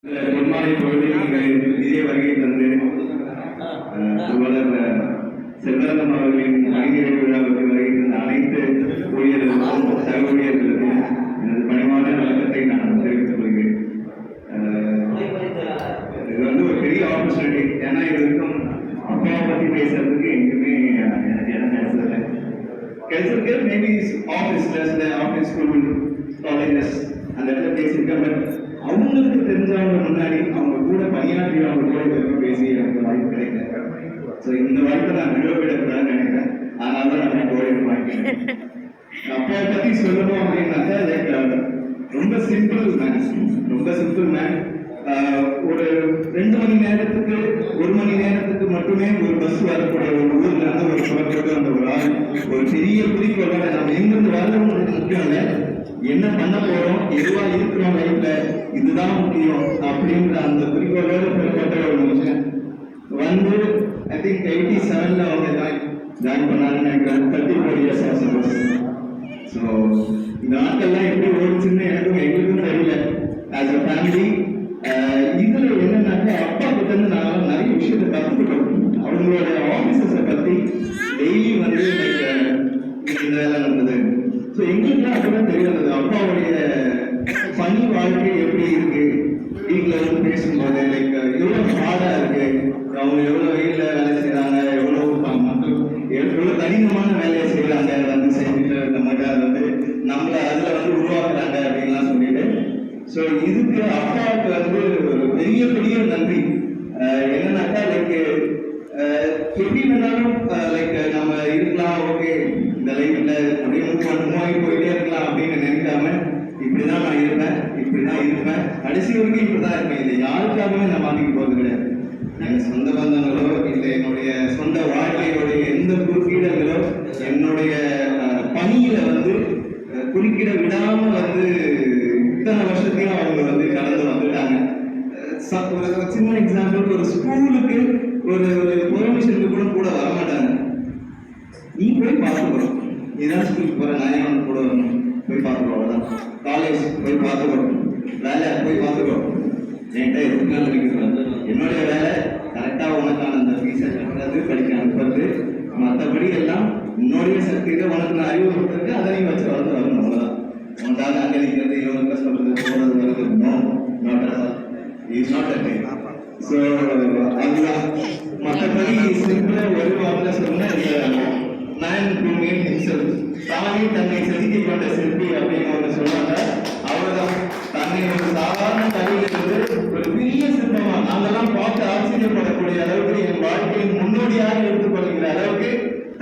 பொன்மாலை பொழுது இதே வருகை தந்து செல்வரங்கம் அவர்களின் மணிநிறைவு விழாவுக்கு வருகை தந்த அனைத்து ஊழியர்களுக்கும் சக ஊழியர்களுக்கும் எனது பணிவான வழக்கத்தை நான் தெரிவித்துக் கொள்கிறேன். இது ஒரு பெரிய ஆப்பர்ச்சுனிட்டி. ஏன்னா இது வரைக்கும் அப்பாவை பற்றி பேசுறதுக்கு எங்குமே எனக்கு இடம் கிடைச்சதில்லை. கிடைச்சிருக்கு மேபி ஆஃபீஸ் ஸ்கூல் காலேஜஸ் அந்த இடத்துல பேசியிருக்கேன். பட் அவங்களுக்கு தெரிஞ்சவங்க முன்னாடி அவங்க கூட பணியாற்றி அவங்க கூட வரைக்கும் பேசி எனக்கு வாய்ப்பு கிடைக்கல. ஸோ இந்த வாய்ப்பை நான் விடுவிடக்கூடாதுன்னு நினைக்கிறேன். அதனால தான் நான் கோயில் வாங்கிக்கிறேன். அப்பாவை பற்றி சொல்லணும் அப்படின்னாக்கா லைக் ரொம்ப சிம்பிள் மேன். ஒரு 2 மணி நேரத்துக்கு 1 மணி நேரத்துக்கு மட்டுமே ஒரு பஸ் வரக்கூடிய ஒரு ஊர்ல இருந்து ஒரு புறப்பட்டு அந்த ஒரு ஆள் ஒரு பெரிய குறிக்கோளோட நம்ம எங்கிருந்து வரணும்னு முக்கியம் இல்லை, என்ன பண்ண போறோம், எதுவா இருக்கிறோம் லைஃப்ல இதுதான் முக்கியம் அப்படின்ற அந்த குறிக்கோளோட புறப்பட்ட ஒரு மனுஷன் வந்து ஐ திங்க் 87ல அவங்க ஜாயின் பண்ணாங்கன்னு நினைக்கிறேன். 34 years ஆகும். ஸோ இந்த நாட்கள்லாம் எப்படி ஓடிச்சுன்னு எங்களுக்கும் தெரியல. ஆஸ் அ ஃபேமிலி இதுல என்னன்னாக்கா அப்பா கிட்ட இருந்து நான் நிறைய விஷயத்தை கற்றுக்கிட்டோம். அவங்களோட ஆஃபீஸஸை பத்தி டெய்லி வந்து இந்த வேலை நடந்தது. ஸோ எங்களுக்குலாம் அப்படிதான் தெரிய வந்தது. அப்பாவுடைய பணி வாழ்க்கை எப்படி இருக்கு, வீட்டில் வந்து பேசும்போது லைக் எவ்வளோ ஹார்டா இருக்கு, அவங்க எவ்வளோ வெயில வேலை செய்யறாங்க, எவ்வளோ மக்கள் எவ்வளோ கடினமான வேலையை செய்யறாங்க, வந்து செஞ்சுட்டு இந்த மாதிரி அதை வந்து நம்மளை அதுல வந்து உருவாக்குறாங்க அப்படின்லாம் சொல்லிட்டு. ஸோ இதுக்கு அப்பாவுக்கு வந்து பெரிய நன்றி. என்னன்னாக்கா லைக் எப்படி வேணாலும் லைக் நம்ம இருக்கலாம், ஓகே இந்த லைஃப்ல அப்படியே மூவாகி போயிட்டே இருக்கலாம் அப்படின்னு நினைக்காம இப்படிதான் நான் இருப்பேன் கடைசி வரைக்கும் இப்படிதான் இருப்பேன். இதை யாருக்காகவே நான் மாத்திக்க போறது கிடையாது. என் சொந்த பந்தங்களோ இல்லை என்னுடைய சொந்த வாழ்க்கையோடைய எந்த குறுக்கீடுகளோ என்னுடைய பணியில வந்து குறுக்கிட விடாம வந்து இத்தனை வருஷத்தையும் அவங்க வந்து கடந்து வந்துட்டாங்க. ஒரு சின்ன எக்ஸாம்பிள், ஒரு ஸ்கூலுக்கு ஒரு பெர்மிஷனுக்கு கூட வரமாட்டாங்க. நீ போய் பார்த்துக்கணும், நீதான் ஸ்கூலுக்கு போற, நான் கூட வரணும், போய் பார்த்துக்கோ, அவ்வளோதான். காலேஜ் போய் பார்த்துக்கோ, வேலை போய் பார்த்துக்கோ, என்கிட்ட எதுக்கு நினைக்கிறது என்னுடைய வேலை கரெக்டாக உனக்கான அந்த ஃபீஸை கட்டுறது, படிக்க அனுப்புறது, மற்றபடி எல்லாம் உன்னுடைய சக்திக்கு உனக்கு நான் அறிவுறுத்துறதுக்கு அதை நீ வச்சு வரணும், அவ்வளோதான். உனக்காக அங்கே நிற்கிறது, இவங்க சொல்றது, போகிறது வருது, no not at all, is not at time. So அதுதான். மற்றபடி சிம்பிளாக ஒரு வார்த்தையில் சொன்ன மேன் டு மேட் ஹிம்செல்ஃப், தானே தன்னை செதுக்கிக் கொண்ட சிற்பி அப்படின்னு ஒன்று சொல்லுவாங்க. அவ்வளோதான். தன்னை ஒரு சாதாரண கலையிலிருந்து ஒரு பெரிய சிற்பமா நாங்கெல்லாம் பார்த்து ஆச்சரியப்படக்கூடிய அளவுக்கு என் வாழ்க்கையின் முன்னோடியாக எடுத்துக்கொள்கிற அளவுக்கு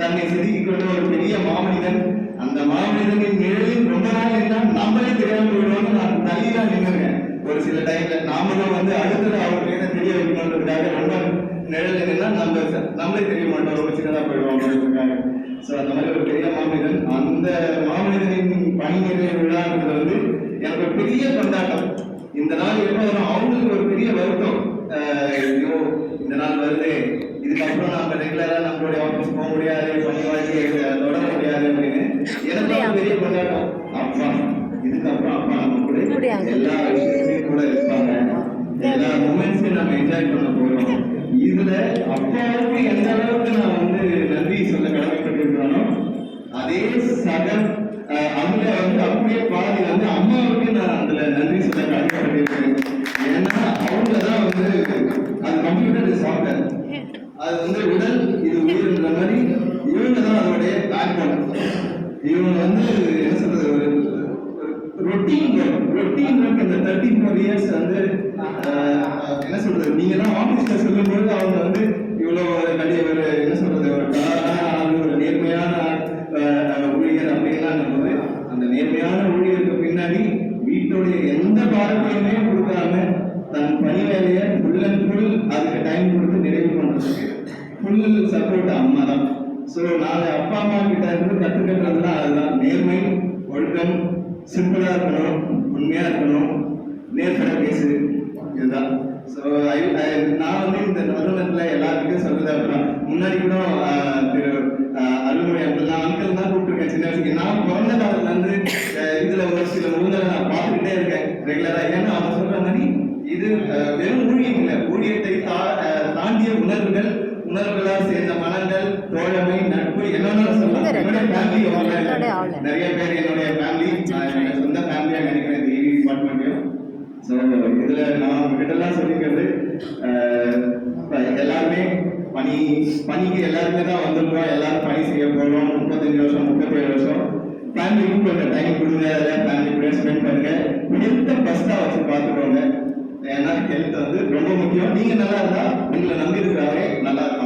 தன்னை செதுக்கிக் கொண்ட ஒரு பெரிய மாமனிதன். அந்த மாமனிதனின் நிழலில் ரொம்ப நாள் இருந்தால் நம்மளே தெரியாம போயிடுவோம்னு நான் தள்ளிதான் நின்றுருக்கேன். ஒரு சில டைம்ல நாமளும் வந்து அடுத்தது அவர் மேல தெரிய வைக்கணுன்றதுக்காக ரொம்ப நிழல் நின்னா நம்மளே தெரிய மாட்டோம், ரொம்ப சின்னதா போயிடுவோம் அப்படின்றதுக்காக. ஸோ அந்த மாதிரி ஒரு பெரிய மாமனிதன். அந்த மாமனிதனின் பணி நிறைவு விழான்றது வந்து எனக்கு ஒரு பெரிய கொண்டாட்டம். இந்த நாள் எப்போ வரும் அவங்களுக்கு ஒரு பெரிய வருத்தம், ஐயோ இந்த நாள் வருது, இதுக்கப்புறம் நம்ம ரெகுலரா நம்மளுடைய ஆஃபீஸ் போக முடியாது, பணி வாழ்க்கையை தொடர முடியாது அப்படின்னு எனக்கு பெரிய கொண்டாட்டம். அப்பா இதுக்கப்புறம் அப்பா நம்ம கூட எல்லா விஷயத்தையும் கூட இருப்பாங்க, எல்லா மூமெண்ட்ஸையும் நம்ம என்ஜாய் பண்ண போறோம். இதுல அப்பாவுக்கு எந்த அளவுக்கு நான் வந்து நன்றி சொல்ல கடமைப்பட்டிருக்கிறோனோ அதே சகம் அதுல வந்து அப்படியே பாதி வந்து அம்மாவுக்கு நான் அதுல நன்றி சொல்ல கடமைப்பட்டிருக்கிறேன். ஏன்னா அவங்கதான் வந்து அது கம்ப்யூட்டர் சாஃப்ட்வேர், அது வந்து உடல் இது உயிர்ன்ற மாதிரி இவங்க தான் அதோடைய பேக் போன். இவங்க வந்து என்ன சொல்றது, ஒரு ரொட்டீன் ஒர்க். இந்த 34 years வந்து என்ன சொல்றது, நீங்க தான் ஆபீஸ்ல சொல்லும்போது அவங்க வந்து இவ்வளவு ஒரு என்ன சொல்றது, ஒரு ஒரு நேர்மையான ஊழியர் அப்படின்லாம் போது அந்த நேர்மையான ஊழியருக்கு பின்னாடி வீட்டுடைய எந்த பாரத்தையுமே கொடுக்காம தன் பணி வேலையை ஃபுல் அண்ட் ஃபுல் அதுக்கு டைம் கொடுத்து நிறைவு பண்றதுக்கு ஃபுல் சப்போர்ட் அம்மா தான். ஸோ நாங்க அப்பா அம்மா கிட்ட இருந்து கற்றுக்கிறதுலாம் அதுதான். நேர்மை, ஒழுக்கம், சிம்பிளா இருக்கணும், உண்மையா இருக்கணும், நேர்பட பேசு, இதுதான். ஸோ நான் வந்து இந்த நிறுவனத்தில் எல்லாருக்கும் சொல்றது அப்படின்னா முன்னாடி கூட திரு அருள்மொழி அப்படிலாம் அங்கிள் தான் கூப்பிட்டுருக்கேன் சின்ன வயசுக்கு. நான் பிறந்த காலத்துல இருந்து இதுல ஒரு சில ஊர்களை நான் பார்த்துக்கிட்டே இருக்கேன் ரெகுலரா. ஏன்னா அவங்க சொல்ற மாதிரி இது வெறும் ஊழியம் இல்லை, ஊழியத்தை தாண்டிய உணர்வுகளால் சேர்ந்த மனங்கள், தோழமை, நட்பு என்னன்னு சொல்லலாம். என்னுடைய ஃபேமிலி நிறைய பேர் என்னுடைய ஃபேமிலி, நான் சொந்த ஃபேமிலியா நினைக்கிறேன் இந்த ஈவி டிபார்ட்மெண்ட்டையும். ஸோ இதுல நான் உங்ககிட்டலாம் சொல்லிக்கிறது, எல்லாருமே பணிக்கு எல்லாருமே தான் வந்திருக்கோம், எல்லாரும் பணி செய்ய போறோம். 35 வருஷம் 37 வருஷம் ஃபேமிலிக்கும் கொஞ்சம் டைம் கொடுங்க, ஃபேமிலி கூட ஸ்பெண்ட் பண்ணுங்க. ஹெல்த்தை ஃபர்ஸ்டா வச்சு பார்த்துக்கோங்க. ஏன்னா ஹெல்த் வந்து ரொம்ப முக்கியம். நீங்க நல்லா இருந்தா உங்களை நம்பி இருக்கிறாரே நல்லா இருக்கும்.